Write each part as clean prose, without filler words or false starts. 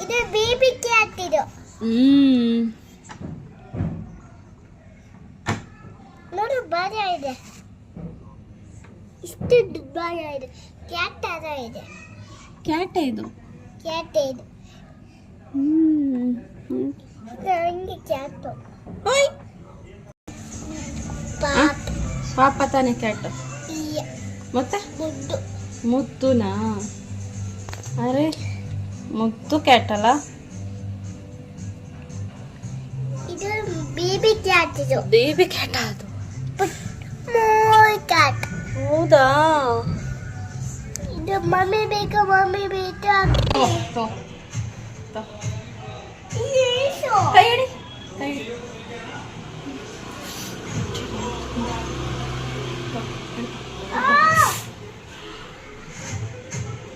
ಇದು baby cat ಇದು. ನೋಡು ಬಾಯ ಇದೆ, ಇಷ್ಟು ಬಾಯ ಇದೆ. ಕ್ಯಾಟ್ ಅದ ಇದೆ. ಕ್ಯಾಟ್ ಇದು. ಕ್ಯಾಟ್ ಇದು. ನಂಗೆ ಕ್ಯಾಟ್. ಓಯ್ ಪಾಪ ತಾನೆ ಕ್ಯಾಟ್. ಮತ್ತೆ ಮುದ್ದು ಮುದ್ದುನಾ? ಅರೆ ಮುದ್ದು ಕ್ಯಾಟ್ ಅಲ್ಲ ಇದು. ಬೇಬಿ ಕ್ಯಾಟ್ ಇದು. ಬೇಬಿ ಕ್ಯಾಟ್ ಅದು. ಮೋಯ್ ಕ್ಯಾಟ್. ಹೌದಾ? ಇದು ಮಮ್ಮಿ ಬೇಕು, ಮಮ್ಮಿ ಬೇಕು. ಕೈ ಹಿಡಿ, ಕೈ ಹಿಡಿ.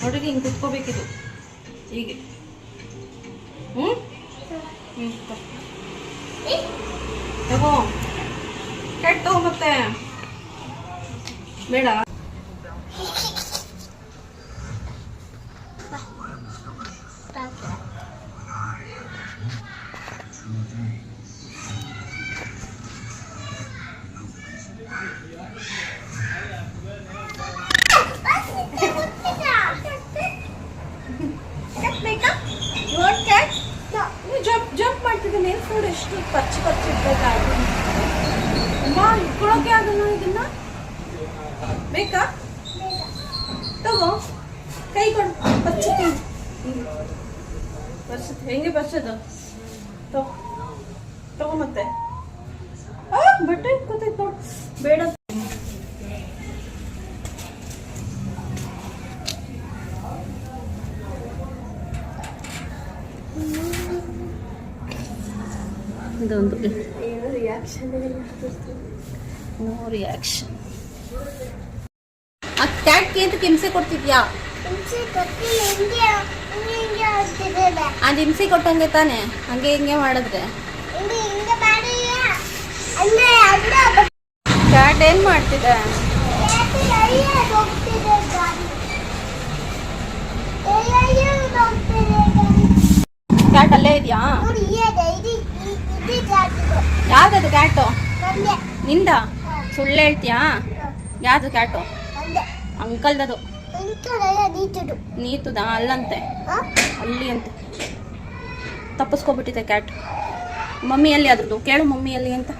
ನೋಡ್ರಿ ಹಿಂಗೆ ಕುತ್ಕೋಬೇಕಿದು ಹೀಗೆ. ತಗೋ ಕ್ಯಾಟ್ ತಗೋ. ಮತ್ತೆ ಬೇಡ. ಜಂಪ್ ಮಾಡ್ತಿದ್ದೀನಿ. ಏನು ಫುಡ್ ಎಷ್ಟು ಪಚ್ಚಿ ಇರ್ಬೇಕಾದ್ರೆ ಅಮ್ಮ ಇಟ್ಕೊಳಕ್ಕೆ ಆಗಲ್ಲ. ಇದನ್ನ ಬೇಕಾ? ತಗೋ ಕೈ ಕೊಡು. ಬರ್ಸುತ್ತೀನಿ. ಬರ್ಸುತ್ತೆ. ಹೆಂಗೆ ಬರ್ಸೋದು? ತಗೋ ಮತ್ತೆ. ಬಟ್ಟೆ ಇಟ್ಕೊತೈತೆ ನೋಡು. ಬೇಡ. ಇದೊಂದು ನೋ ರಿಯಾಕ್ಷನ್. ಆ ಕ್ಯಾಟ್ಗೆ ಅಂತ ಹಿಂಸೆ ಕೊಡ್ತಿದ್ಯಾ? ಅದು ಹಿಂಸೆ ಕೊಟ್ಟಂಗೆ ತಾನೆ, ಹಂಗೆ ಹಿಂಗೆ ಮಾಡಿದ್ರೆ. ಕ್ಯಾಟ್ ಏನ್ ಮಾಡ್ತಿದೆ? ಕ್ಯಾಟ್ ಅಲ್ಲೇ ಇದೆಯಾ? ಯಾವ್ದದು ಕ್ಯಾಟು? ನಿಂದ? ಸುಳ್ಳು ಹೇಳ್ತೀಯಾ? ಯಾವ್ದು ಕ್ಯಾಟು? ಅಂಕಲ್ದದು. ನೀತುದಾ? ಅಲ್ಲಂತೆ, ಅಲ್ಲಿ ಅಂತೆ. ತಪ್ಪಿಸ್ಕೊಬಿಟ್ಟಿದೆ ಕ್ಯಾಟ್. ಮಮ್ಮಿ ಎಲ್ಲಿ ಅದ್ರದ್ದು? ಕೇಳು ಮಮ್ಮಿ ಎಲ್ಲಿ ಅಂತ.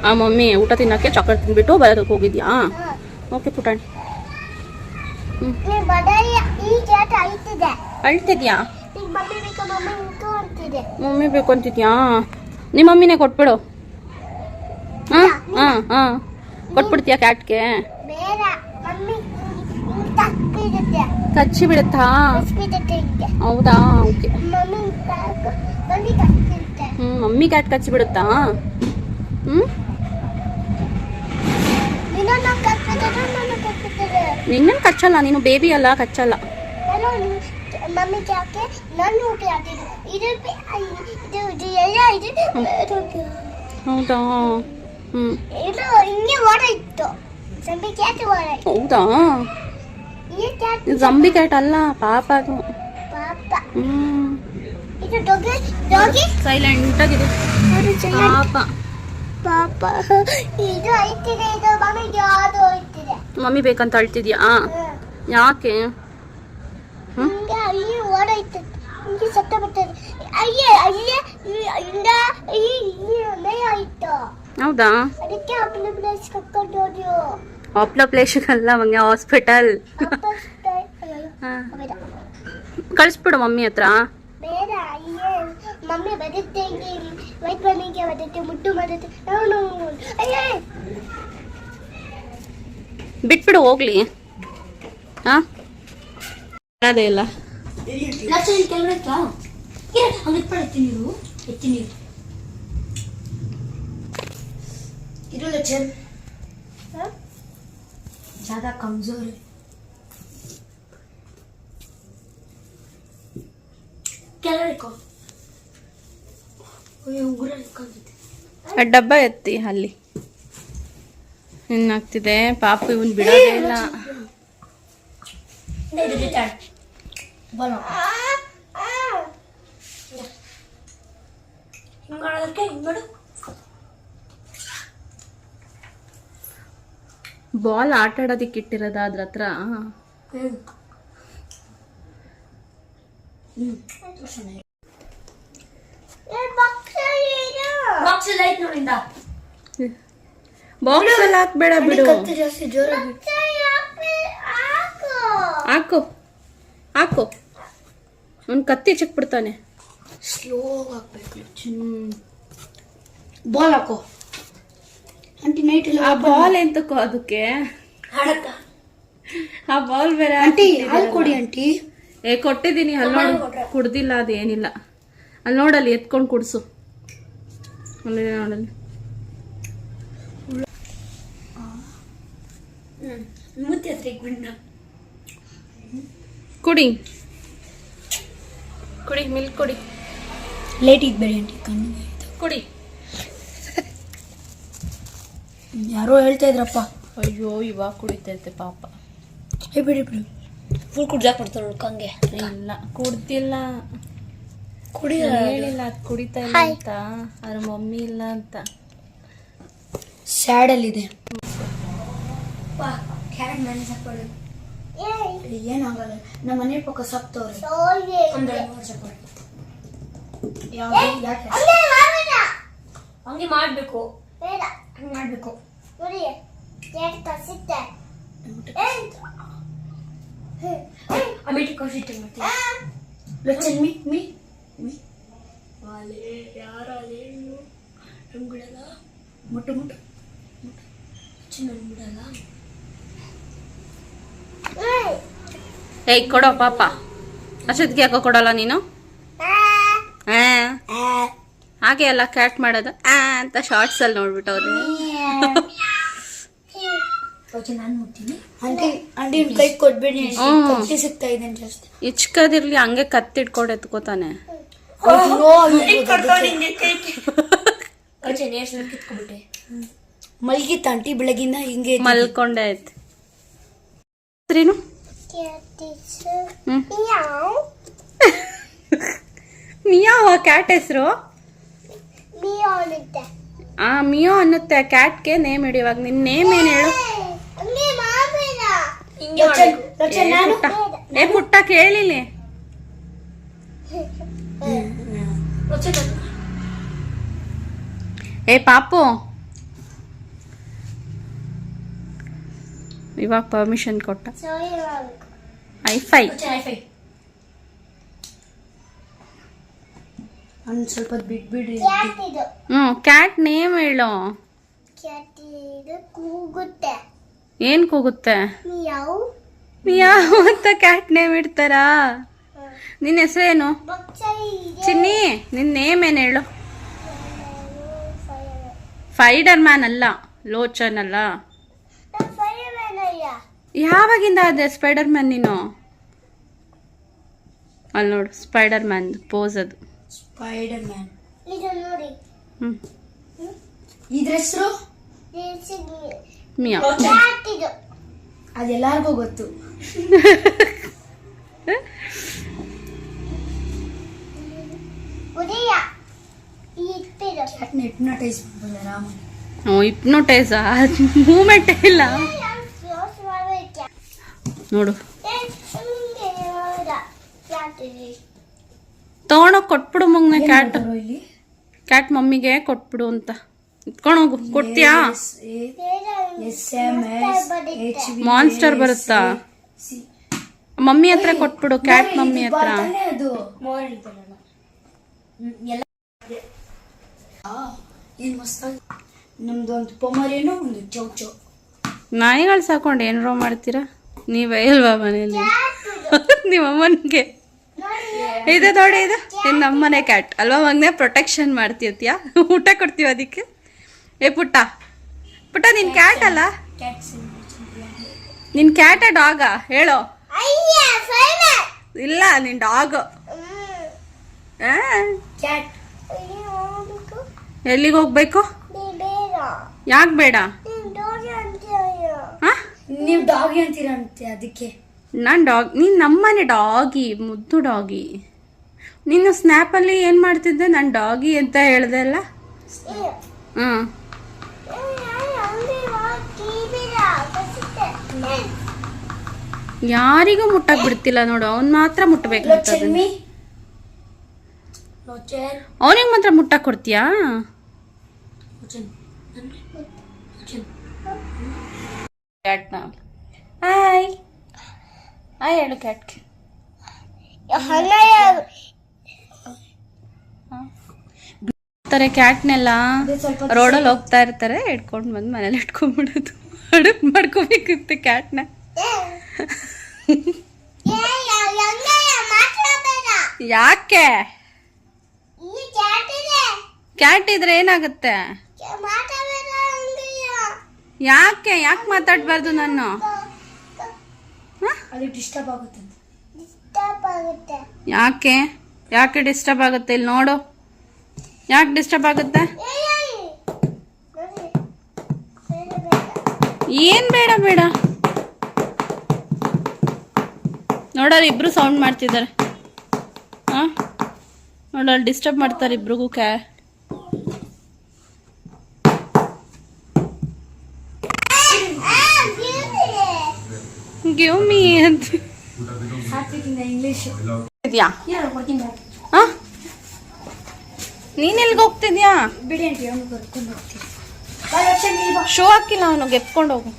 ಆ ಮಮ್ಮಿ ಊಟ ತಿನ್ನಕ್ಕೆ ಚಾಕ್ಲೇಟ್ ತಿನ್ಬಿಟ್ಟು ಬರೋದಕ್ಕೆ ಹೋಗಿದ್ಯಾ? ಓಕೆ ಪುಟಾಣಿ. ಅಳ್ತಿದ್ಯಾ? ಮಮ್ಮಿ ಬೇಕು ಅಂತಿದ್ಯಾ? ನಿಮ್ಮ ಮಮ್ಮಿನೇ ಕೊಟ್ಬಿಡು. ಕೊಟ್ಬಿಡ್ತೀಯಾ ಕ್ಯಾಟ್ಗೆ? ಕಚ್ಚಿ ಬಿಡುತ್ತಾ? ಹೌದಾ? ಓಕೆ. ಮಮ್ಮಿ ಕ್ಯಾಟ್ ಕಚ್ಚಿ ಬಿಡುತ್ತಾ? ನಿನ್ನನ್ನು ಕಚ್ಚಲ್ಲ, ನೀನು ಬೇಬಿ ಅಲ್ಲ, ಕಚ್ಚಲ್ಲ. ಹೌದಾ? ಹೌದಾ? ಜಂಬಿ ಕ್ಯಾಟ್ ಅಲ್ಲ, ಪಾಪ ಅದು. ಸೈಲೆಂಟ್ ಆಗಿದೆ ಪಾಪ. ಪಾಪ ಇದು ಐತಿದೆ. ಇದು ಮಮ್ಮಿಗೆ ಯಾವುದು ಐತಿದೆ. ಮಮ್ಮಿ ಬೇಕಂತ ಅಳ್ತಿದ್ಯಾ? ಯಾಕೆ? ಅಲ್ಲಿ ಓಡೈತೆ, ಹಿಂಗೆ ಸತ್ತ ಬರ್ತದೆ. ಅಯ್ಯೇ ಅಯ್ಯೇ ಆಯ್ತು. ಹೌದಾ? ಅದಕ್ಕೆ ಅಪ್ಲ ಪ್ಲೇಸ್ ಕರ್ಕೊಂಡು ಹೋದ್ಯೋ. ಅಪ್ಲ ಪ್ಲೇಸ್ಗಲ್ಲ ಮಂಗೆ, ಹಾಸ್ಪಿಟಲ್. ಕಳಿಸ್ಬಿಡು ಮಮ್ಮಿ ಹತ್ರ. ಬೇಡ, ಅಯ್ಯೇ ಮಮ್ಮಿ ಬರುತ್ತೆ, ವೈಟ್ ಮಮ್ಮಿಗೆ ಬರುತ್ತೆ, ಮುಟ್ಟು ಬರುತ್ತೆ. ಅಯ್ಯೇ ಬಿಟ್ಬಿಡು ಹೋಗ್ಲಿ. ಅದೇ ಇಲ್ಲ. ज़्यादा कमजोर है. ಡಬ್ಬ ಎತ್ತಿ ಅಲ್ಲಿ. ಏನಾಗ್ತಿದೆ ಪಾಪ ಇವನ್ ಬಿಡೋದೇ ಇಲ್ಲ. ಬಾಲ್ ಆಟ ಆಡೋದಿಕ್ಕೆ ಇಟ್ಟಿರೋದ ಅದ್ರ ಹತ್ರ. ಬಾಕ್ಸ್ ಅಲ್ಲಿ ಹಾಕ್ಬೇಡ ಬಿಡು. ಹಾಕು ಹಾಕು, ಅವ್ನ್ ಕತ್ತಿ ಚಿಕ್ಬಿಡ್ತಾನೆ. ಸ್ಲೋ ಹಾಕ್ಬೇಕು. ಬಾಲ್ ಹಾಕೋ ಆಂಟಿ. ನೈಟ್ ಇಲ್ಲ ಆ ಬಾಲ್ ಎಂತಕ್ಕೋ ಅದಕ್ಕೆ, ಆ ಬಾಲ್ ಬೇರೆ. ಆಂಟಿ ಹಾಲು ಕೊಡಿ ಆಂಟಿ. ಕೊಟ್ಟಿದ್ದೀನಿ, ಅಲ್ಲಿ ನೋಡು ಕುಡ್ದಿಲ್ಲ, ಅದೇನಿಲ್ಲ. ಅಲ್ಲಿ ನೋಡಲ್ಲಿ ಎತ್ಕೊಂಡು ಕುಡ್ಸು. ಅಲ್ಲಿ ನೋಡಲ್ಲಿ ಕುಡಿ ಕುಡಿ, ಮಿಲ್ಕ್ ಕುಡಿ. ಲೇಟ್ ಇದ್ಬೇಡಿ ಆಂಟಿ, ಕಣ್ಣಿಗೆ ಕುಡಿ. ಯಾರೋ ಹೇಳ್ತಾ ಇದ್ರಪ್ಪ. ಅಯ್ಯೋ ಇವಾಗ ಕುಡಿತೈತೆ ಪಾಪ. ಬಿಡಿ ಬಿಡಿ, ಫುಲ್ ಕುಡ್ದಾಕ್ ಬಿಡ್ತಾರೆ ನೋಡ್ಕಂಗೆ. ಇಲ್ಲ ಕುಡ್ದಿಲ್ಲ, ಕುಡಿ. ಹೇಳಿಲ್ಲ ಅದು ಕುಡಿತಾ ಇಲ್ಲ ಅಂತ, ಅದ್ರ ಮಮ್ಮಿ ಇಲ್ಲ ಅಂತ. ಸ್ಯಾಡಲ್ಲಿದೆ. ಏನಾಗಲ್ಲ, ನಮ್ಮ ಮನೆ ಪಕ್ಕ ಸತ್ತವ್ರೆ. ಹಂಗೆ ಮಾಡ್ಬೇಕು, ಹಂಗೆ ಮಾಡ್ಬೇಕು. ಮುಟ್ಟು ಮುಟ್ಟು ಬಿಡಲ್ಲ. ಏಯ್ ಕೊಡೋ ಪಾಪ. ಅಷ್ಟೊತ್ತಿಗೆ ಯಾಕೋ ಕೊಡಲ್ಲ ನೀನು? ಹಾಗೆ ಅಲ್ಲ ಕ್ಯಾಟ್ ಮಾಡೋದು ಅಂತ ಶಾರ್ಟ್ಸ್ ಅಲ್ಲಿ ನೋಡ್ಬಿಟ್ಟು ಅವ್ರು. ನಾನು ಮುಟ್ತೀನಿ ಆಂಟಿ. ಆಂಟಿ ಕೈ ಕೊಡ್ಬೇಡಿ, ಕತ್ತಿ ಸಿಗ್ತಾ ಇದೆ ಜಾಸ್ತಿ. ಇಚ್ಕದಿರ್ಲಿ, ಹಂಗೆ ಕತ್ತಿಡ್ಕೊಂಡು ಎತ್ಕೋತಾನೆ. ಮಲ್ಗಿತ್ತ ಆಂಟಿ ಬೆಳಗಿಂದ ಹಿಂಗೆ ಮಲ್ಕೊಂಡೆ ಆಯ್ತು. ಮಿಯಾವ ಕ್ಯಾಟ್ ಹೆಸರು? ಮಿಯೋ ಅನ್ನುತ್ತೆ ಕ್ಯಾಟ್ಗೆ ನೇಮ್ ಇಡಿ. ಇವಾಗ ನಿನ್ ನೇಮ್ ಏನ್ ಹೇಳು? ಏ ಪುಟ್ಟ ಕೇಳಿಲಿ. ಏ ಪಾಪು, ಇವಾಗ ಪರ್ಮಿಷನ್ ಕೊಟ್ಟ. ಐಫೈ ಸ್ವಲ್ಪ ಬಿಟ್ಬಿಡ್ರಿ. ಕ್ಯಾಟ್ ನೇಮ್ ಹೇಳು. ಏನ್ ಕೂಗುತ್ತೆ? ಮಿಯಾವ್ ಅಂತ ಕ್ಯಾಟ್ ನೇಮ್ ಇಡ್ತಾರಾ? ನಿನ್ನ ಹೆಸರೇನು ಚಿನ್ನಿ? ನಿನ್ನ ನೇಮ್ ಏನ್ ಹೇಳು? ಸ್ಪೈಡರ್ ಮ್ಯಾನ್ ಅಲ್ಲ, ಲೋಚನ್ ಅಲ್ಲ. ಯಾವಾಗಿಂದ ಅದೇ ಸ್ಪೈಡರ್ ಮ್ಯಾನ್ ನೀನು? ಅಲ್ಲಿ ನೋಡು, ಸ್ಪೈಡರ್ ಮ್ಯಾನ್ ಪೋಸ್ ಅದು. Spiderman. ಹ್ಮ್, ಇದ್ರ ಹೆಸರು ಮಿಯಾವ್. ಅದೆಲ್ಲರಿಗೂ ಗೊತ್ತು. ಹಿಪ್ನೋಟೈಸ್ ಮಾಡ್ಬೋದ ರಾಮನ್? ಹಿಪ್ನೋಟೈಸ್ ಮೂಮೆಂಟ್ ಇಲ್ಲ ನೋಡು. ತಗೊಂಡೋಗಿ ಕೊಟ್ಬಿಡು ಮಗ್ನ ಕ್ಯಾಟ್. ಕ್ಯಾಟ್ ಮಮ್ಮಿಗೆ ಕೊಟ್ಬಿಡು ಅಂತ. ಇಟ್ಕೊಂಡು ಹೋಗು. ಕೊಡ್ತೀಯಾ? ಮಾನ್ಸ್ಟರ್ ಬರುತ್ತಾ? ಮಮ್ಮಿ ಹತ್ರ ಕೊಟ್ಬಿಡು, ಕ್ಯಾಟ್ ಮಮ್ಮಿ ಹತ್ರ. ನಮ್ದು ಒಂದು ಪೊಮರೇನು, ಒಂದು ಚೌಚೌ. ನಾಯಿಗಳು ಸಾಕೊಂಡು ಏನಾರೋ ಮಾಡ್ತೀರಾ ನೀವೇ ಇಲ್ವಾ ಮನೇಲಿ? ನಿಮ್ಮಮ್ಮನಿಗೆ ಇದೆ ನೋಡಿ, ಇದು ನಮ್ಮನೆ ಕ್ಯಾಟ್ ಅಲ್ವಾ ಮಗನೇ? ಪ್ರೊಟೆಕ್ಷನ್ ಮಾಡ್ತೀಯತ್ಯಾ, ಊಟ ಕೊಡ್ತೀವ ಅದಕ್ಕೆ. ಏ ಪುಟ್ಟ ಪುಟ್ಟ, ನಿನ್ ಕ್ಯಾಟ್ ಅಲ್ಲ? ನಿನ್ ಕ್ಯಾಟ ಡಾಗ ಹೇಳೋ? ಇಲ್ಲ, ನಿನ್ ಡಾಗ್. ಎಲ್ಲಿಗೆ ಹೋಗ್ಬೇಕು? ಯಾಕೆ ಬೇಡ? ನೀವು ಡಾಗಿ ಅಂತೀರಂತೆ ಅದಕ್ಕೆ. ನಾನು ನೀನು ನಮ್ಮನೆ ಡಾಗಿ, ಮುದ್ದು ಡಾಗಿ. ನೀನು ಸ್ನ್ಯಾಪಲ್ಲಿ ಏನು ಮಾಡ್ತಿದ್ದೆ? ನಾನು ಡಾಗಿ ಅಂತ ಹೇಳ್ದೆ ಅಲ್ಲ. ಹ್ಞೂ ಯಾರಿಗೂ ಮುಟ್ಟಕ್ಕೆ ಬಿಡ್ತಿಲ್ಲ ನೋಡು, ಅವ್ನು ಮಾತ್ರ ಮುಟ್ಟಬೇಕು. ಅವನಿಗೆ ಮಾತ್ರ ಮುಟ್ಟಕ್ಕೆ ಕೊಡ್ತೀಯಾ? ಕ್ಯಾಟ್ನ ಹಾಯ್ ಹಾಯ್ ಹೇಳು ಕ್ಯಾಟ್ಗೆ. ಕ್ಯಾಟ್ನೆಲ್ಲ ರೋಡಲ್ಲಿ ಹೋಗ್ತಾ ಇರ್ತಾರೆ, ಇಟ್ಕೊಂಡು ಬಂದು ಮನೇಲಿ ಇಟ್ಕೊಂಡ್ಬಿಡೋದು. ಅಡುಗೆ ಮಾಡ್ಕೋಬೇಕಿತ್ತು ಕ್ಯಾಟ್ನ. ಯಾಕೆ? ಕ್ಯಾಟ್ ಇದ್ರೆ ಏನಾಗುತ್ತೆ? ಯಾಕೆ ಯಾಕೆ ಮಾತಾಡ್ಬಾರ್ದು? ನಾನು ಡಿಸ್ಟರ್ಬ್ ಆಗುತ್ತೆ. ಯಾಕೆ ಯಾಕೆ ಡಿಸ್ಟರ್ಬ್ ಆಗುತ್ತೆ? ಇಲ್ಲಿ ನೋಡು, ಯಾಕೆ ಡಿಸ್ಟರ್ಬ್ ಆಗುತ್ತೆ? ಏನ್ ಬೇಡ ಬೇಡ ನೋಡೋರು ಇಬ್ರು ಸೌಂಡ್ ಮಾಡ್ತಿದ್ದಾರೆ. ಹಾ ನೋಡೋರು ಡಿಸ್ಟರ್ಬ್ ಮಾಡ್ತಾರೆ ಇಬ್ರಿಗೂ. ಗಿವ್ ಮೀ ಅಂತ ಇಂಗ್ಲಿಷ್ ಇದೆಯಾ? ನೀನ್ ಎಲ್ಗೆ ಹೋಗ್ತಿದ್ಯಾ? ಬಿಡಿ ಆಂಟಿ, ಅವನು ಕರ್ಕೊಂಡು ಹೋಗ್ತೀನಿ. ಶೂ ಹಾಕಿಲ್ಲ ಅವನು, ಗೆಪ್ಕೊಂಡು ಹೋಗು.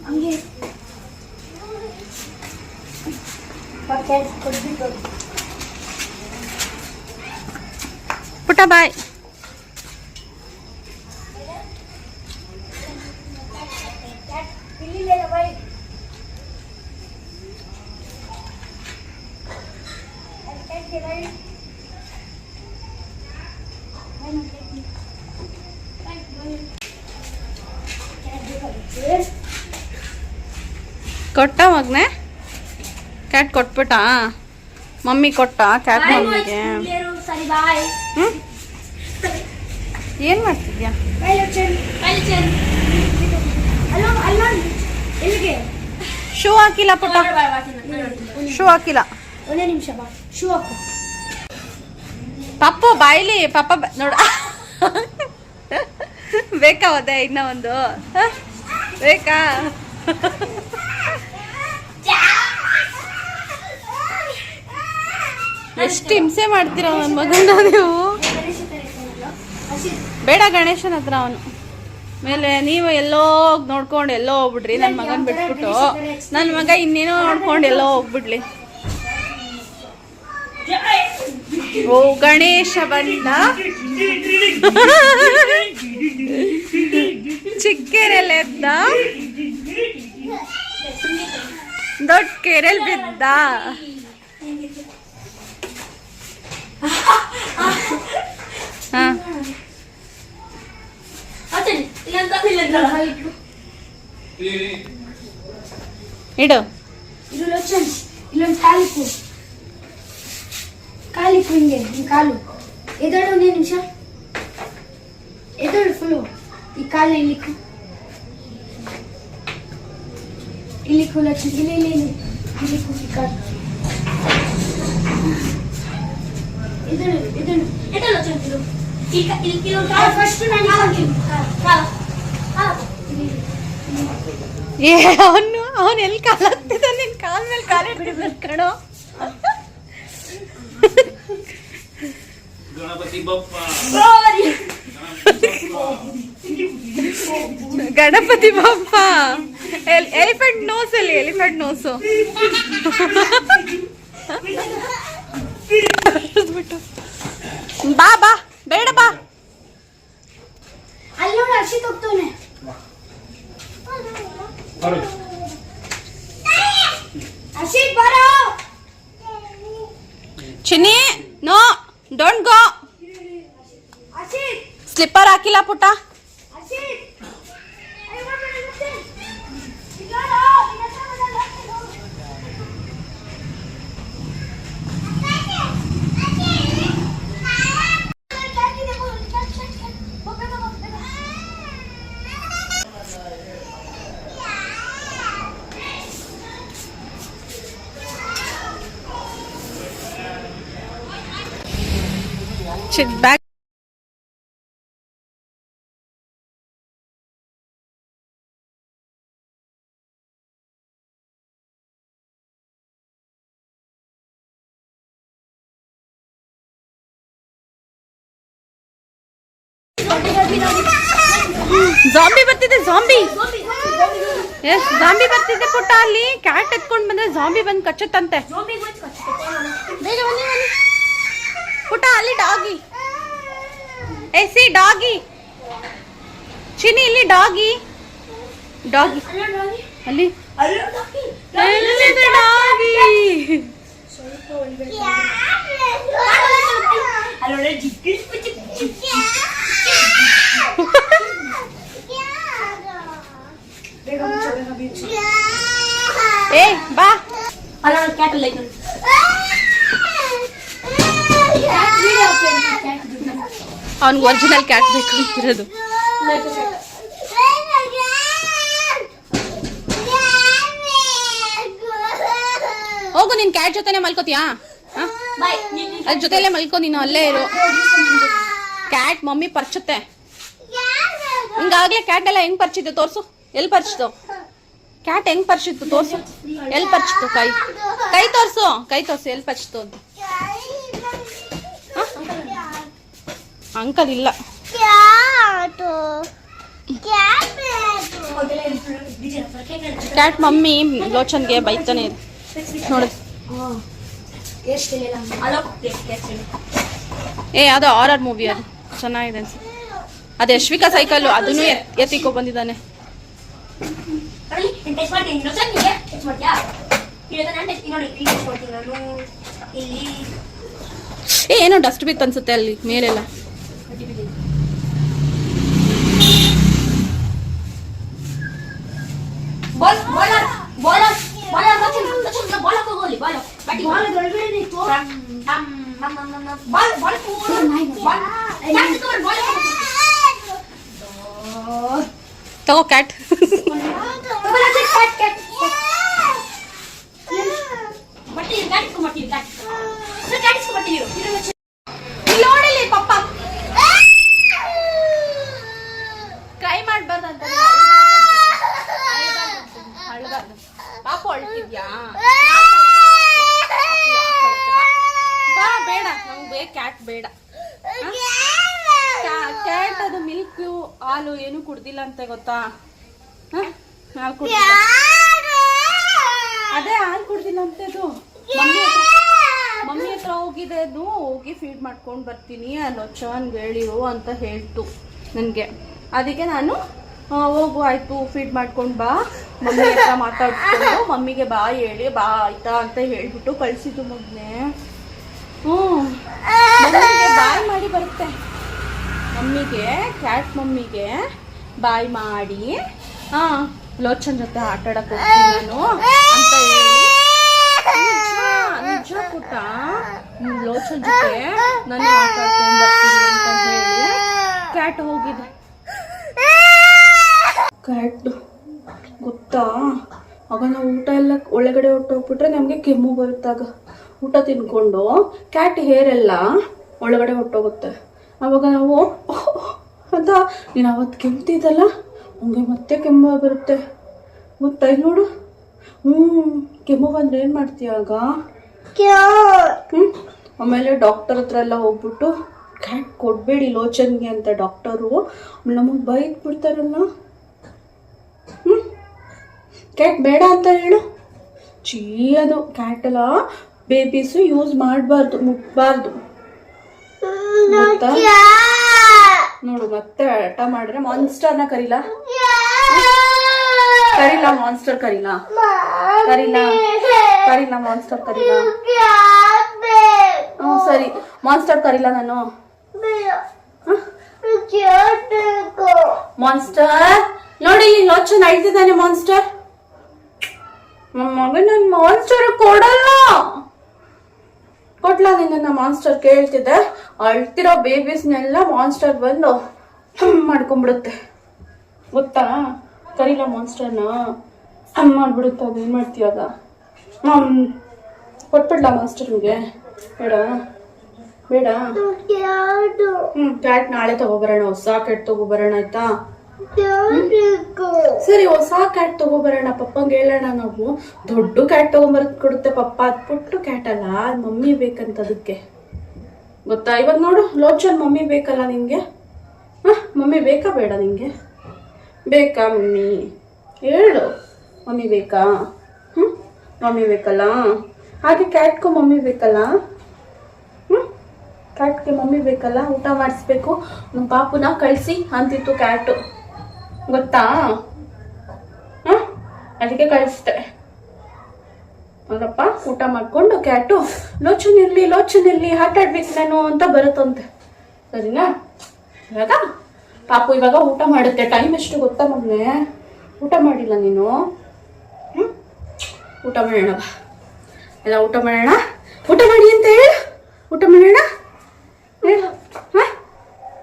ಹಂಗೆ ಪುಟ್ಟ ಬಾಯ್. ಕೊಟ್ಟ ಮಗ್ನೆ? ಕ್ಯಾಟ್ ಕೊಟ್ಬಿಟ್ಟ? ಮಮ್ಮಿ ಕೊಟ್ಟ ಕ್ಯಾಟ್ ಮಮ್ಮಿಗೆ? ಹ್ಞೂ ಏನು ಮಾಡ್ತಿದ್ಯಾ? ಶೂ ಹಾಕಿಲ್ಲ ಪುಟ್ಟ, ಶೂ ಹಾಕಿಲ್ಲ. ಒಂದೇ ನಿಮಿಷ ಬಾ, ಶೂ ಹಾಕು. ಪಪ್ಪು ಬಾಯ್ಲಿ, ಪಾಪ ನೋಡ. ಬೇಕಾ ಹೋದೆ ಇನ್ನ ಒಂದು? ಬೇಕಾ? ಎಷ್ಟು ಹಿಂಸೆ ಮಾಡ್ತೀರ ನನ್ನ ಮಗನ ನೀವು. ಬೇಡ ಗಣೇಶನ ಹತ್ರ ಅವನು ಮೇಲೆ ನೀವು ಎಲ್ಲೋ ನೋಡ್ಕೊಂಡು ಎಲ್ಲೋ ಹೋಗ್ಬಿಡ್ರಿ. ನನ್ನ ಮಗನ್ ಬಿಟ್ಬಿಟ್ಟು ನನ್ನ ಮಗ ಇನ್ನೇನೋ ನೋಡ್ಕೊಂಡು ಎಲ್ಲೋ ಹೋಗ್ಬಿಡ್ಲಿ. ಓ ಗಣೇಶ ಬಂದ. ಚಿಕ್ಕೆರೆಲ್ಲ ಎದ್ದ, ದೊಡ್ಡ ಕೆರೆಲ್ ಬಿದ್ದ. ಹಾ ಇಡು. ಇಲ್ಲೊಂದು ಕಾಲಿಕ್ಕು ಹಿಂಗೆ ನಿನ್ ಕಾಲು ಎದಳು. ಒಂದೇ ನಿಮಿಷ ಎದಳು ಫುಲ್ಲು. ಈ ಕಾಲನ್ನ ಇಲ್ಲಿಕ್ಕು, ಇಲ್ಲಿಕ್ಕು ಲಕ್ಷ್ಮಿ. ಇಲ್ಲಿ ಇಲ್ಲಿ ಇಲ್ಲಿ ಇಲ್ಲಿಕ್ಕು ಈ ಕಾಲು. ಎದಳು ಎದಳು ಎದಳು ಲಕ್ಷ್ಮಿ. ಫಸ್ಟ್ ನಾನು ಅವನು ಎಲ್ಲಿ ಕಾಲು ಹಾಕ್ತಿದ್ದ? ನಿನ್ ಕಾಲ ಮೇಲೆ ಕಾಲು ಇಟ್ಬಿಡ್ಬೇಕು ಕಣೋ. ಗಣಪತಿ ಬಪ್ಪ, ಗಣಪತಿ ಬಪ್ಪ. ಎಲಿಫೆಂಟ್ ನೋಸ್ ಅಲ್ಲಿ, ಎಲಿಫೆಂಟ್ ನೋಸು. ಬಾ ಬಾ, ಬೇಡ ಬಾ. ಅಲ್ಲಿ ನೋಡಿ ಹರ್ಷಿತ್ ಹೋಗ್ತಾನೆ. ಹರ್ಷಿತ್ ಬರೋ. ಚಿನ್ನಿ ನೋ, ಡೋಂಟ್ ಗೋ. ಸ್ಲಿಪ್ಪರ್ ಹಾಕಿಲ್ಲ ಪುಟ್ಟ. ಬ್ಯಾಗ್ ಜಾಂಬಿ ಬರ್ತಿದೆ. ಜಾಂಬಿ ಎಸ್ ಜಾಂಬಿ ಬರ್ತಿದೆ ಪುಟ್ಟ. ಅಲ್ಲಿ ಕ್ಯಾಟ್ ಎತ್ಕೊಂಡ್ ಬಂದ್ರೆ ಜಾಂಬಿ ಬಂದು ಕಚ್ಚುತ್ತಂತೆ. ಬೇಗ ಬನ್ನಿ ಬನ್ನಿ ಪುಟ್ಟ. ಅಲ್ಲಿ ಡಾಗಿ. C doggy. ಚಿನಿ ಇಲ್ಲಿ ಡಾಗಿ. ಡಾಗಿ ಅಲ್ಲಿ ಎಲ್ಲಿದೆ ಡಾಗಿ? ಏ ಬಾ. ಅವ್ನಿಗೆ ಒರಿಜಿನಲ್ ಕ್ಯಾಟ್ ಬೇಕು ಅಂತಿರೋದು. ಹೋಗು, ನಿನ್ ಕ್ಯಾಟ್ ಜೊತೆನೆ ಮಲ್ಕೋತಿಯಾ? ಅದ್ರ ಜೊತೆಲೆ ಮಲ್ಕೋ ನೀನು. ಅಲ್ಲೇ ಇರು. ಕ್ಯಾಟ್ ಮಮ್ಮಿ ಪರ್ಚುತ್ತೆ. ಹಿಂಗಾಗ್ಲೇ ಕ್ಯಾಟ್ ಎಲ್ಲ ಹೆಂಗ್ ಪರ್ಚಿದ್ದು ತೋರ್ಸು. ಎಲ್ಲಿ ಪರ್ಚಿತು ಕ್ಯಾಟ್? ಹೆಂಗ್ ಪರ್ಚಿತ್ತು ತೋರ್ಸು. ಎಲ್ಲಿ ಪರ್ಚಿತು? ಕೈ ಕೈ ತೋರ್ಸು. ಕೈ ತೋರ್ಸು ಎಲ್ಲಿ ಪರ್ಚಿತು ಅಂತ. ಅಂಕಲ್ ಇಲ್ಲ. ಕ್ಯಾಟ್ ಮಮ್ಮಿ ಲೋಚನ್ಗೆ ಬೈತಾನೆ ಇದೆ ನೋಡು. ಅದು ಹಾರರ್ ಮೂವಿ. ಅದು ಚೆನ್ನಾಗಿದೆ ಅನ್ಸುತ್ತೆ. ಅದು ಯಶ್ವಿಕಾ ಸೈಕಲ್ ಅದನ್ನು ಎತ್ತಿಕೊ ಬಂದಿದ್ದಾನೆ. ಏನೋ ಡಸ್ಟ್ ಬಿತ್ತು ಅನ್ಸುತ್ತೆ ಅಲ್ಲಿ ಮೇಲೆಲ್ಲ. ತಗೋ ಕ್ಯಾಟ್. ನೋಡಿಲಿ ಪಪ್ಪ ಕ್ರೈ ಮಾಡ್ಬಾರ್ದಂತ. ಪಾಪ ಅಳ್ತಿದ್ಯಾ? ಬಾ ಬೇಡ, ನಮ್ಗೆ ಕ್ಯಾಟ್ ಬೇಡ. ಕ್ಯಾಟ್ ಅದು ಮಿಲ್ಕ್ ಹಾಲು ಏನು ಕುಡ್ದಿಲ್ಲ ಅಂತ ಗೊತ್ತಾ? ಹಾಲು ಕುಡ್ದಿಲ್ಲ. ಅದೇ ಹಾಲು ಕುಡ್ದಿಲ್ಲ ಅಂತ. ಅದು ಮಮ್ಮಿ ಹತ್ರ ಹೋಗಿದೆ. ಅದು ಹೋಗಿ ಫೀಡ್ ಮಾಡ್ಕೊಂಡು ಬರ್ತೀನಿ ಲೊಚ್ಚನ್ಗೆ ಹೇಳಿರು ಅಂತ ಹೇಳ್ತು ನನಗೆ. ಅದಕ್ಕೆ ನಾನು ಹೋಗು ಆಯ್ತು ಫೀಡ್ ಮಾಡ್ಕೊಂಡು ಬಾ, ಮಮ್ಮಿ ಹತ್ರ ಮಾತಾಡ್ಕೊಂಡು ಮಮ್ಮಿಗೆ ಬಾ ಹೇಳಿ ಬಾ ಆಯ್ತಾ ಅಂತ ಹೇಳ್ಬಿಟ್ಟು ಕಳಿಸಿದ್ದು ಮಗನೆ. ಮಮ್ಮಿಗೆ ಬಾಯ್ ಮಾಡಿ ಬರುತ್ತೆ. ಮಮ್ಮಿಗೆ ಕ್ಯಾಟ್ ಮಮ್ಮಿಗೆ ಬಾಯ್ ಮಾಡಿ ಲೋಚನ್ ಜೊತೆ ಆಟ ಆಡಕ್ ಹೋಗ್ತೀನಿ ನಾನು ಅಂತ ಹೇಳಿ. ನಿಜ ಪುಟ್ಟ, ಲೋಚನ್ ಜೊತೆ ನಾನು ಆಟ ಆಡ್ಕೊಂಡು ಬರ್ತೀನಿ ಅಂತ ಹೇಳಿ ಕ್ಯಾಟ್ ಹೋಗಿದೆ. ಕ್ಯಾಟ್ ಗೊತ್ತಾ, ಆಗ ನಾವು ಊಟ ಎಲ್ಲ ಒಳಗಡೆ ಹೊಟ್ಟೋಗ್ಬಿಟ್ರೆ ನಮಗೆ ಕೆಮ್ಮು ಬರುತ್ತಾಗ. ಊಟ ತಿನ್ಕೊಂಡು ಕ್ಯಾಟ್ ಹೇರ್ ಎಲ್ಲ ಒಳಗಡೆ ಹೊಟ್ಟೋಗುತ್ತೆ. ಆವಾಗ ನಾವು ಅಂತ ನೀನು ಅವತ್ತು ಕೆಮ್ತಿದ್ದಲ್ಲ ಹಂಗೆ ಮತ್ತೆ ಕೆಮ್ಮು ಬರುತ್ತೆ ಗೊತ್ತಾ? ಇಲ್ಲಿ ನೋಡು. ಕೆಮ್ಮು ಬಂದ್ರೆ ಏನು ಮಾಡ್ತೀಯ ಆಗ? ಆಮೇಲೆ ಡಾಕ್ಟರ್ ಹತ್ರ ಎಲ್ಲ ಹೋಗ್ಬಿಟ್ಟು ಕ್ಯಾಟ್ ಕೊಡಬೇಡಿ ಲೋಚನ್ಗೆ ಅಂತ ಡಾಕ್ಟರು ನಮಗೆ ಬೈದು ಬಿಡ್ತಾರಲ್ಲ. ಕ್ಯಾಟ್ ಬೇಡ ಅಂತ ಹೇಳು. ಅದು ಕ್ಯಾಟ್ ಎಲ್ಲ ಬೇಬೀಸು ಯೂಸ್ ಮಾಡಬಾರ್ದು, ಮುಟ್ಬಾರ್ದು ನೋಡು. ಮತ್ತೆ ಆಟ ಮಾಡಿದ್ರೆ ಮಾನ್ಸ್ಟರ್ನ ಕರೀಲಾ? Monster ಕರೀಲಾ monster ಕರೀಲಾ? ಸರಿ ಮಾನ್ಸ್ಟರ್ ಕರೀಲಾ ನಾನು? ಮಾನ್ಸ್ಟರ್ ನೋಡಿ ಲೋಚನ್ ಅಳ್ತಿದ್ದಾನೆ. ಮಾನ್ಸ್ಟರ್ ಮಗ ನನ್ ಮಾನ್ಸ್ಟರ್ ಕೊಡ್ಲಾ ನಿನ್ನ? ಮಾನ್ಸ್ಟರ್ ಕೇಳ್ತಿದ್ದೆ. ಅಳ್ತಿರೋ ಬೇಬೀಸ್ನೆಲ್ಲ ಮಾನ್ಸ್ಟರ್ ಬಂದು ಮಾಡ್ಕೊಂಡ್ಬಿಡುತ್ತೆ ಗೊತ್ತಾ? ಕರೀಲಾ ಮಾನ್ಸ್ಟರ್ನ? ಮಾಡ್ಬಿಡುತ್ತೆ. ಅದು ಏನ್ ಮಾಡ್ತೀಯಾಗ? ಕೊಟ್ಬಿಡ್ಲಾ ಮಾನ್ಸ್ಟರ್ಗೆ? ಬೇಡ ಬೇಡ? ಯಾವುದು ಕ್ಯಾಟ್ ನಾಳೆ ತಗೋಬರೋಣ, ಹೊಸ ಕ್ಯಾಟ್ ತಗೋಬರೋಣ ಆಯ್ತಾ? ಬೇಕು ಸರಿ, ಹೊಸ ಕ್ಯಾಟ್ ತಗೋಬರೋಣ. ಪಪ್ಪಂಗೆ ಹೇಳೋಣ ನಾವು, ದೊಡ್ಡ ಕ್ಯಾಟ್ ತಗೊಂಬರದ್ ಕೊಡುತ್ತೆ ಪಪ್ಪ, ಅದ್ ಪುಟ್ಟು ಕ್ಯಾಟ್ ಅಲ್ಲ, ಮಮ್ಮಿ ಬೇಕಂತ ಅದಕ್ಕೆ. ಗೊತ್ತಾ? ಇವಾಗ ನೋಡು ಲೋಚನ್, ಮಮ್ಮಿ ಬೇಕಲ್ಲ ನಿನ್ಗೆ? ಮಮ್ಮಿ ಬೇಕಾ ಬೇಡ ನಿಂಗೆ? ಬೇಕಾ ಮಮ್ಮಿ? ಹೇಳು, ಮಮ್ಮಿ ಬೇಕಾ? ಮಮ್ಮಿ ಬೇಕಲ್ಲ. ಹಾಗೆ ಕ್ಯಾಟ್ಗೂ ಮಮ್ಮಿ ಬೇಕಲ್ಲ. ಕ್ಯಾಟ್ಗೆ ಮಮ್ಮಿ ಬೇಕಲ್ಲ, ಊಟ ಮಾಡಿಸ್ಬೇಕು. ನಮ್ಮ ಪಾಪುನ ಕಳಿಸಿ ಅಂತಿತ್ತು ಕ್ಯಾಟು, ಗೊತ್ತಾ? ಅದಕ್ಕೆ ಕಳಿಸ್ದೆ. ಹೌದಪ್ಪ, ಊಟ ಮಾಡ್ಕೊಂಡು ಕ್ಯಾಟು ಲೋಚನ್ ಇರ್ಲಿ ಆಟ ಆಡ್ಬೇಕು ನಾನು ಅಂತ ಬರುತ್ತಂತೆ. ಸರಿನಾ? ಇವಾಗ ಪಾಪು ಇವಾಗ ಊಟ ಮಾಡುತ್ತೆ. ಟೈಮ್ ಎಷ್ಟು ಗೊತ್ತಾ ಮಗನೇ? ಊಟ ಮಾಡಿಲ್ಲ ನೀನು. ಊಟ ಮಾಡೋಣ ಬಾ, ಎಲ್ಲ ಊಟ ಮಾಡೋಣ. ಊಟ ಮಾಡಿ ಅಂತ ಹೇಳು. ಊಟ ಮಾಡೋಣ ಹೇಳು.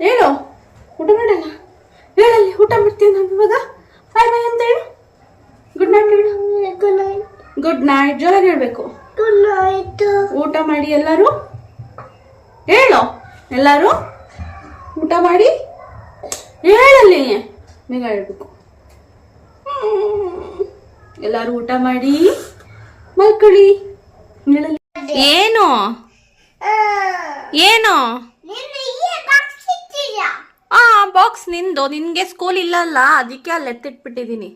ಹೇಳು, ಊಟ ಮಾಡೋಣ. ಹೇಳಲ್ಲಿ ಊಟ ಮಾಡ್ತೀನಿ ನಾನು ಇವಾಗ. ಬಾಯ್ ಬಾಯ್ ಅಂತ ಹೇಳು. ಗುಡ್ ನೈಟ್ ಹೇಳು. Good night. ಗುಡ್ ನೈಟ್ ಜೋರಾಗಿ ಹೇಳ್ಬೇಕು. Good night. ಊಟ ಮಾಡಿ ಎಲ್ಲರೂ ಹೇಳು. ಎಲ್ಲರೂ ಊಟ ಮಾಡಿ ಹೇಳಲ್ಲಿ ಬೇಗ ಹೇಳ್ಬೇಕು. ಎಲ್ಲರೂ ಊಟ ಮಾಡಿ ಮಲ್ಕೊಳ್ಳಿ. ಹೇಳಲ್ಲಿ. ಏನು ಏನು? ಬಾಕ್ಸ್ ನಿಂದು, ನಿನ್ಗೆ ಸ್ಕೂಲ್ ಇಲ್ಲಲ್ಲ, ಅದಕ್ಕೆ ಅಲ್ಲಿ ಎತ್ತಿಟ್ಬಿಟ್ಟಿದೀನಿ.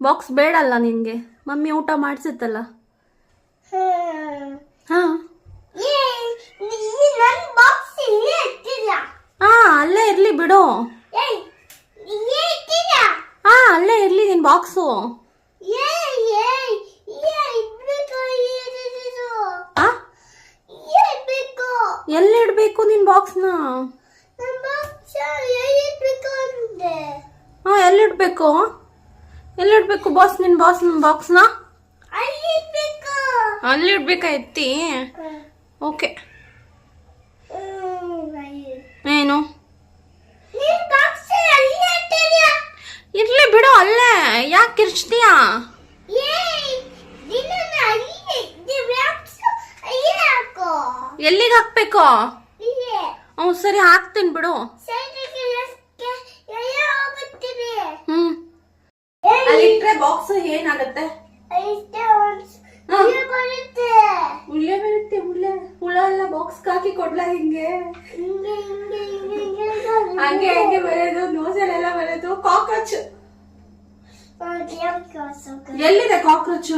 ಬಾಕ್ಸ್ ಬೇಡಲ್ಲ ನಿನ್ಗೆ, ಮಮ್ಮಿ ಊಟ ಮಾಡಿಸುತ್ತಲ್ಲ. ಹಾ ಅಲ್ಲೇ ಇರ್ಲಿ ಬಿಡು. ಅಲ್ಲೇ ಇರ್ಲಿ ನಿನ್ ಬಾಕ್ಸು. ಎಲ್ಲಿಡ್ಬೇಕು ನಿನ್ ಬಾಕ್ಸ್ನ? ಎಲ್ಲಿಡ್ಬೇಕು? ಎಲ್ಲಿಡ್ಬೇಕು ಬಾಸ್? ನಿನ್ ಬಾಕ್ಸ್ನ ಅಲ್ಲಿಡ್ಬೇಕಾ? ಎತ್ತಿ. ಓಕೆ. ಏನು? ಇರ್ಲಿ ಬಿಡು, ಅಲ್ಲೇ ಯಾಕೆ ಕಿರ್ಚ್ತೀಯಾ? ಎಲ್ಲಿಗೆ ಹಾಕ್ಬೇಕು? ಸರಿ ಹಾಕ್ತೀನಿ ಬಿಡು. ಅಲ್ಲಿಟ್ರೆ ಬಾಕ್ಸ್ ಏನಾಗತ್ತೆ? ಉಳ್ಳೆ ಬರುತ್ತೆ. ಹುಳ ಎಲ್ಲ ಬಾಕ್ಸ್ ಹಾಕಿ ಕೊಡ್ಲಾ? ಹಿಂಗೆ ಹಂಗೆ ಬರೋದು, ನೋಸಲೆಲ್ಲ ಬರೋದು. ಕಾಕ್ರೋಚ್ ಎಲ್ಲಿದೆ? ಕಾಕ್ರೋಚ್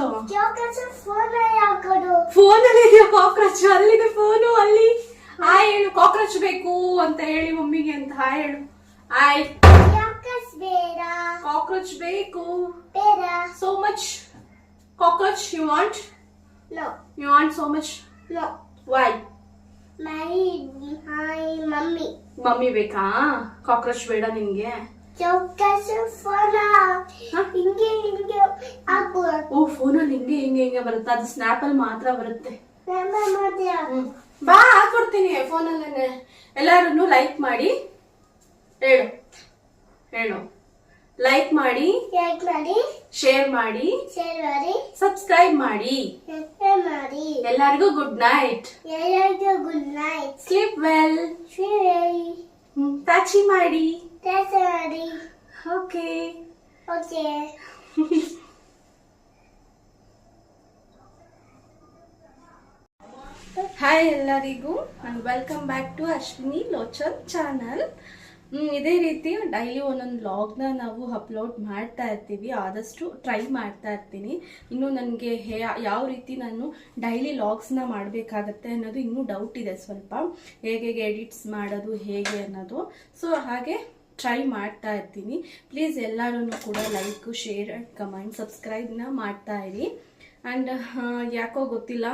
ಫೋನಲ್ಲಿ ಇದೆಯಾ? ಕಾಕ್ರೋಚ್ ಅಲ್ಲಿದೆ, ಫೋನು ಅಲ್ಲಿ. ಹಾಯ್ ಹೇಳು, ಕಾಕ್ರೋಚ್ ಬೇಕು ಅಂತ ಹೇಳಿ ಮಮ್ಮಿಗೆ ಅಂತ. ಹಾಯ್ ಹೇಳು. ಹಾಯ್. ಕಾಕ್ರೋಚ್ ಬೇಕು. So much cockroach you want? No. You want so much? No. Why? My mummy. Mummy ಬೇಕಾ? ಕಾಕ್ರೋಚ್ ಬೇಡ ನಿನ್ಗೆ? ಓ, ಫೋನಲ್ಲಿ ಹಿಂಗೆ ಬರುತ್ತೆ. ಅದು ಸ್ನ್ಯಾಪ್ ಅಲ್ಲಿ ಮಾತ್ರ ಬರುತ್ತೆ. ಬಾ, ಹಾಕೊಡ್ತೀನಿ ಫೋನಲ್ಲೇನೆ. ಎಲ್ಲಾರು ಲೈಕ್ ಮಾಡಿ. ಹೇಳು. ಲೈಕ್ ಮಾಡಿ, ಶೇರ್ ಮಾಡಿ, ಸಬ್ಸ್ಕ್ರೈಬ್ ಮಾಡಿ. ಎಲ್ಲರಿಗೂ ಗುಡ್ ನೈಟ್. Sleep well. ಟಚಿ ಮಾಡಿ. ಓಕೆ. ಹಾಯ್ ಎಲ್ಲರಿಗೂ, and welcome back to Ashwini Lochan channel. ಇದೇ ರೀತಿ ಡೈಲಿ ಒಂದೊಂದು ವ್ಲಾಗ್ನ ನಾವು ಅಪ್ಲೋಡ್ ಮಾಡ್ತಾ ಇರ್ತೀವಿ. ಆದಷ್ಟು ಟ್ರೈ ಮಾಡ್ತಾ ಇರ್ತೀನಿ. ಇನ್ನು ನನಗೆ ಯಾವ ರೀತಿ ನಾನು ಡೈಲಿ ವ್ಲಾಗ್ಸ್ನ ಮಾಡಬೇಕಾಗತ್ತೆ ಅನ್ನೋದು ಇನ್ನೂ ಡೌಟ್ ಇದೆ ಸ್ವಲ್ಪ. ಹೇಗೆ ಎಡಿಟ್ಸ್ ಮಾಡೋದು ಹೇಗೆ ಅನ್ನೋದು. ಸೊ ಹಾಗೆ ಟ್ರೈ ಮಾಡ್ತಾ ಇರ್ತೀನಿ. ಪ್ಲೀಸ್ ಎಲ್ಲರೂ ಕೂಡ ಲೈಕ್, ಶೇರ್ ಆ್ಯಂಡ್ ಕಮೆಂಟ್, ಸಬ್ಸ್ಕ್ರೈಬ್ನ ಮಾಡ್ತಾ ಇರಿ. ಆ್ಯಂಡ್ ಯಾಕೋ ಗೊತ್ತಿಲ್ಲ,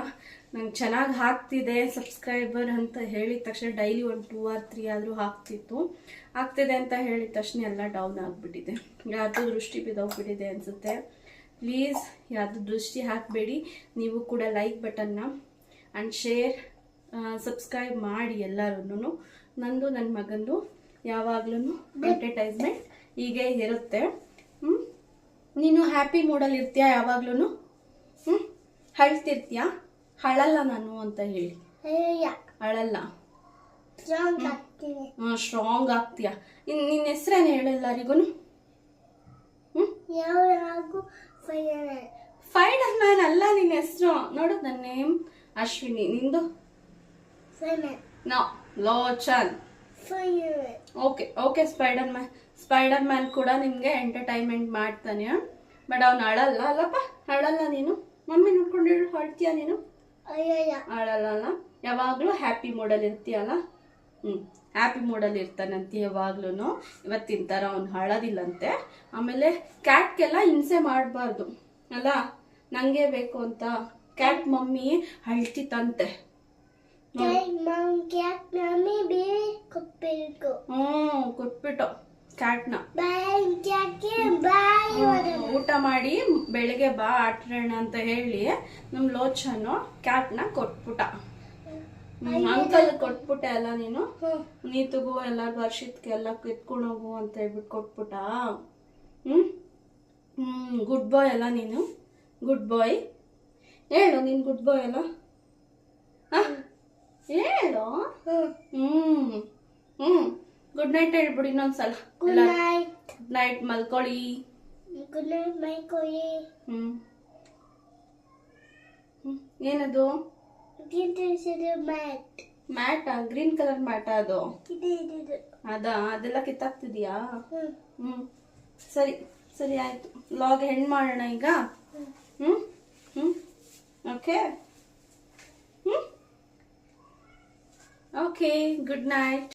ನಂಗೆ ಚೆನ್ನಾಗಿ ಹಾಕ್ತಿದೆ ಸಬ್ಸ್ಕ್ರೈಬರ್ ಅಂತ ಹೇಳಿದ ತಕ್ಷಣ ಡೈಲಿ ಒಂದು 2 or 3 ಆದರೂ ಆಗ್ತಿದೆ ಅಂತ ಹೇಳಿದ ತಕ್ಷಣ ಎಲ್ಲ ಡೌನ್ ಆಗಿಬಿಟ್ಟಿದೆ. ಯಾರ್ದು ದೃಷ್ಟಿ ಬಿದ್ದೋಗ್ಬಿಟ್ಟಿದೆ ಅನಿಸುತ್ತೆ. ಪ್ಲೀಸ್ ಯಾರ್ದು ದೃಷ್ಟಿ ಹಾಕಬೇಡಿ. ನೀವು ಕೂಡ ಲೈಕ್ ಬಟನ್ನ ಆ್ಯಂಡ್ ಶೇರ್, ಸಬ್ಸ್ಕ್ರೈಬ್ ಮಾಡಿ ಎಲ್ಲರೂ. ನಂದು ನನ್ನ ಮಗಂದು ಯಾವಾಗ್ಲೂ ಅಡ್ವರ್ಟೈಸ್ಮೆಂಟ್ ಹೀಗೆ ಇರುತ್ತೆ. ನೀನು ಹ್ಯಾಪಿ ಮೂಡಲ್ಲಿ ಇರ್ತೀಯಾ ಯಾವಾಗ್ಲೂ? ಅಳ್ತಿರ್ತೀಯಾ? ಅಳಲ್ಲ ನಾನು ಅಂತ ಹೇಳಿ. ಅಳಲ್ಲ. ಸ್ಟ್ರಾಂಗ್ ಆಗ್ತೀನಿ. ಸ್ಟ್ರಾಂಗ್ ಆಗ್ತೀಯ. ನಿನ್ನ ಹೆಸ್ರೇನು ಹೇಳು ಎಲ್ಲರಿಗೂ. ಯಾವಾಗೂ ಫೈರ್ ಫೈಡರ್ ಮ್ಯಾನ್ ಅಲ್ಲ ನಿನ್ನ ಹೆಸರು. ನೋಡು, ನನ್ನ ನೇಮ್ ಅಶ್ವಿನಿ, ನಿಂದು ನೋ Lochan. Okay okay. Spider Man ಕೂಡ ನಿಮ್ಗೆ ಎಂಟರ್ಟೈನ್ಮೆಂಟ್ ಮಾಡ್ತಾನೆ. ಬಟ್ ಅವ್ನು ಅಳಲ್ಲ ಅಲ್ಲಪ್ಪ, ಅಳಲ್ಲ. ನೀನು ಮಮ್ಮಿ ನೋಡ್ಕೊಂಡು ಅಳ್ತೀಯ ನೀನು? ಅಳಲ್ಲ ಅಲ್ಲ, ಯಾವಾಗ್ಲೂ ಹ್ಯಾಪಿ ಮೂಡಲ್ಲಿ ಇರ್ತೀಯಲ್ಲ. ಹ್ಯಾಪಿ ಮೂಡಲ್ಲಿ ಇರ್ತಾನಂತೆ ಯಾವಾಗ್ಲೂ. ಇವತ್ತಿನ ಥರ ಅವ್ನು ಅಳೋದಿಲ್ಲಂತೆ. ಆಮೇಲೆ ಕ್ಯಾಟ್ಗೆಲ್ಲ ಹಿಂಸೆ ಮಾಡಬಾರ್ದು ಅಲ್ಲ, ನಂಗೆ ಬೇಕು ಅಂತ. ಕ್ಯಾಟ್ ಮಮ್ಮಿ ಅಳ್ತಿತ್ತಂತೆ. ಕೊಟ್ಬಿಟ್ಟು ಕ್ಯಾಟ್ನ ಊಟ ಮಾಡಿ ಬೆಳಿಗ್ಗೆ ಬಾ ಆಟಾಡೋಣ ಅಂತ ಹೇಳಿ ನಮ್ ಲೋಚನು ಕ್ಯಾಟ್ನ ಕೊಟ್ಬಿಟ್ಟ. ಅಂಕಲ್ ಕೊಟ್ಬಿಟ್ಟೆ ಅಲ್ಲ ನೀನು. ನೀತುಗೂ ಎಲ್ಲ ವರ್ಷಕ್ಕೆ ಎಲ್ಲ ಕಿತ್ಕೊಂಡು ಹೋಗು ಅಂತ ಹೇಳ್ಬಿಟ್ಟು ಕೊಟ್ಬಿಟ್ಟ. ಗುಡ್ ಬಾಯ್ ಅಲ್ಲ ನೀನು, ಗುಡ್ ಬಾಯ್. ಹೇಳು ನೀನ್ ಗುಡ್ ಬಾಯ್ ಅಲ್ಲ, ಹೇಳು. ಗುಡ್ ನೈಟ್ ಹೇಳ್ಬಿಡಿ ಇನ್ನೊಂದ್ಸಲ. ಗುಡ್ ನೈಟ್, ಮಲ್ಕೊಳ್ಳಿ. ಗುಡ್ ನೈಟ್ ಮಲ್ಕೊಳ್ಳಿ. ಏನದು? ಮ್ಯಾಟ್. ಗ್ರೀನ್ ಕಲರ್ ಮ್ಯಾಟ ಅದು? ಅದೆಲ್ಲ ಕಿತ್ತಾಕ್ತಿದ್ಯಾ? ಸರಿ ಸರಿ ಆಯ್ತು. ಲಾಗ್ ಹೆಣ್ ಮಾಡೋಣ ಈಗ. Okay okay. Good night.